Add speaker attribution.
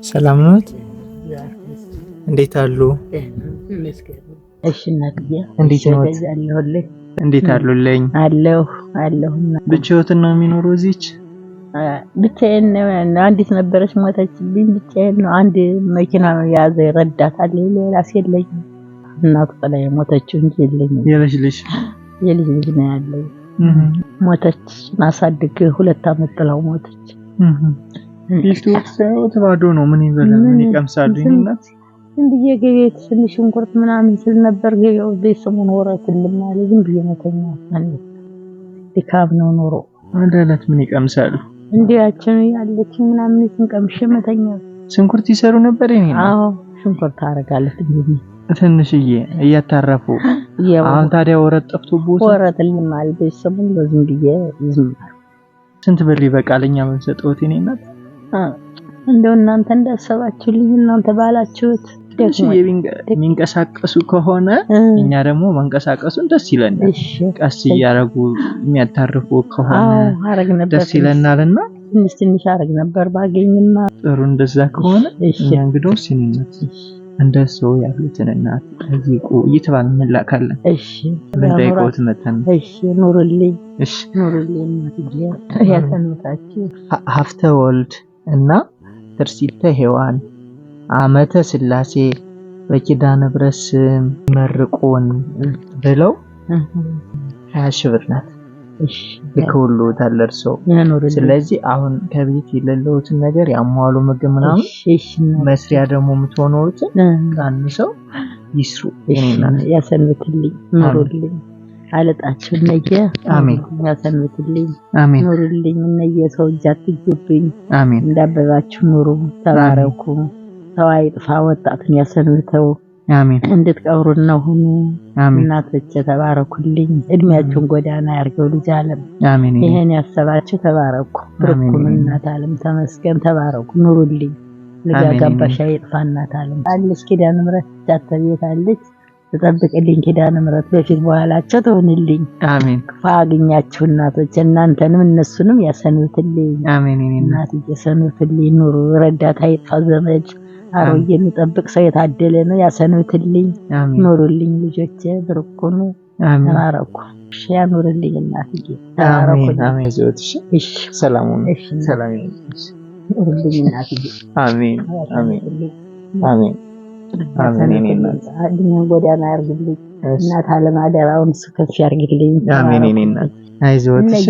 Speaker 1: ሰላም ነዎት? እንዴት አሉ?
Speaker 2: እሺ እናትዬ
Speaker 1: እንዴት ነዎት? እንዴት አሉልኝ?
Speaker 2: አለሁ።
Speaker 1: ብቻዎትን ነው የሚኖሩ እዚች?
Speaker 2: ብቻዬን ነው። አንዲት ነበረች ሞተችብኝ። ብቻዬን ነው። አንድ መኪና የያዘ ይረዳታል። ሌላ የለኝም። እናቱ ላይ ሞተችው እንጂ የለኝም።
Speaker 1: የልጅ
Speaker 2: ልጅ ነው ያለኝ። ሞተች። ማሳድግ 2 አመት ጥላው ሞተች።
Speaker 1: ቤቶት ሳይወት ባዶ ነው። ምን ይበላል? ምን ይቀምሳሉ? እናት
Speaker 2: እንዴ ገበያ ትንሽ ሽንኩርት ምናምን ስል ነበር። ገበያው በሰሞኑ ወራትልም አለ። ዝም ብዬ መተኛ ማለት ድካም ነው ኖሮ።
Speaker 1: አዳላት ምን ይቀምሳሉ?
Speaker 2: እንዴያችን ያለች ምናምን ስንቀምሽ መተኛ።
Speaker 1: ሽንኩርት ይሰሩ ነበር ይሄ ነው?
Speaker 2: አዎ ሽንኩርት አረጋለች እንዴ
Speaker 1: ትንሽዬ እያታረፉ። አሁን ታዲያ ወረት ጠፍቶቦት
Speaker 2: ወረትልም አለ። በሰሞኑ ዝም ብዬ ዝም
Speaker 1: ስንት ብር ይበቃልኛ ምን ሰጠውት? እኔ እናት
Speaker 2: እንደው እናንተ እንዳሰባችሁልኝ እናንተ ባላችሁት
Speaker 1: የሚንቀሳቀሱ ከሆነ እኛ ደግሞ መንቀሳቀሱን ደስ ይለናል። ቀስ እያረጉ የሚያታርፉ ከሆነ ደስ ይለናልና
Speaker 2: ትንሽ አረግ ነበር ባገኝማ።
Speaker 1: ጥሩ እንደዛ ከሆነ እኛ እንግዲህ ሲኒነት እንደሰው ያሉትን እናት እዚቁ እየተባለ እንላካለን።
Speaker 2: እሺ
Speaker 1: ለዳይቆት መተን
Speaker 2: እሺ ኑርልኝ።
Speaker 1: እሺ
Speaker 2: ኑርልኝ እናትዬ ያሰኑታችሁ
Speaker 1: ሀፍተ ወልድ እና ትርሲተ ሔዋን አመተ ስላሴ በኪዳነ ምሕረት ስም መርቆን ብለው 20 ሺህ ብር ናት።
Speaker 2: እሺ
Speaker 1: ልከውሉ ታለርሰው። ስለዚህ አሁን ከቤት የሌለውትን ነገር ያሟሉ ምግብ ምናምን መስሪያ ደግሞ የምትሆኑት ካንሰው ይስሩ። እኔና
Speaker 2: ያሰንብትልኝ ኑሩልኝ። አለጣችሁ ነየ
Speaker 1: አሜን።
Speaker 2: ያሰንብትልኝ
Speaker 1: አሜን።
Speaker 2: ኑሩልኝ። ነየ ሰው እጃት ይገብኝ
Speaker 1: አሜን።
Speaker 2: እንዳበባችሁ ኑሩ ተባረኩ። ተዋይጥፋ ወጣትን ያሰንብተው
Speaker 1: አሜን።
Speaker 2: እንድትቀብሩን ነው ሁኑ።
Speaker 1: አሜን።
Speaker 2: እናቶቼ ተባረኩልኝ። እድሜያችሁን ጎዳና ያርገው ልጅ ዓለም
Speaker 1: አሜን።
Speaker 2: ይሄን ያሰባችሁ ተባረኩ። ብርኩን እናት ዓለም ተመስገን ተባረኩ ኑሩልኝ። ለጋጋባሻ ይጥፋ እናት ዓለም አለች። ኪዳነ ምሕረት ታተቤት አለች። ተጠብቅልኝ ኪዳነ ምሕረት በፊት በኋላቸው ተሆንልኝ።
Speaker 1: አሜን።
Speaker 2: ፋግኛችሁ እናቶች እናንተንም እነሱንም ያሰኑትልኝ።
Speaker 1: አሜን።
Speaker 2: እናት ያሰኑትልኝ ኑሩ። ረዳት አይጥፋ ዘመድ አሮዬ የሚጠብቅ ሰው የታደለ ነው። ያሰኑትልኝ ኑሩልኝ። ልጆቼ ብርኩኑ ተባረኩ። እሺ ያኑርልኝ እናትዬ ተባረኩ።
Speaker 1: አሜን። እሺ ሰላሙን ሰላም
Speaker 2: ኑሩልኝ እናትዬ።
Speaker 1: አሜን። አሜን። አሜን። አሜን።
Speaker 2: እድሜን ጎዳና ያርግልኝ። እናት ዓለም አደራውን ከፍ ያርግልኝ።
Speaker 1: አሜን። እናት አይዞት።
Speaker 2: እሺ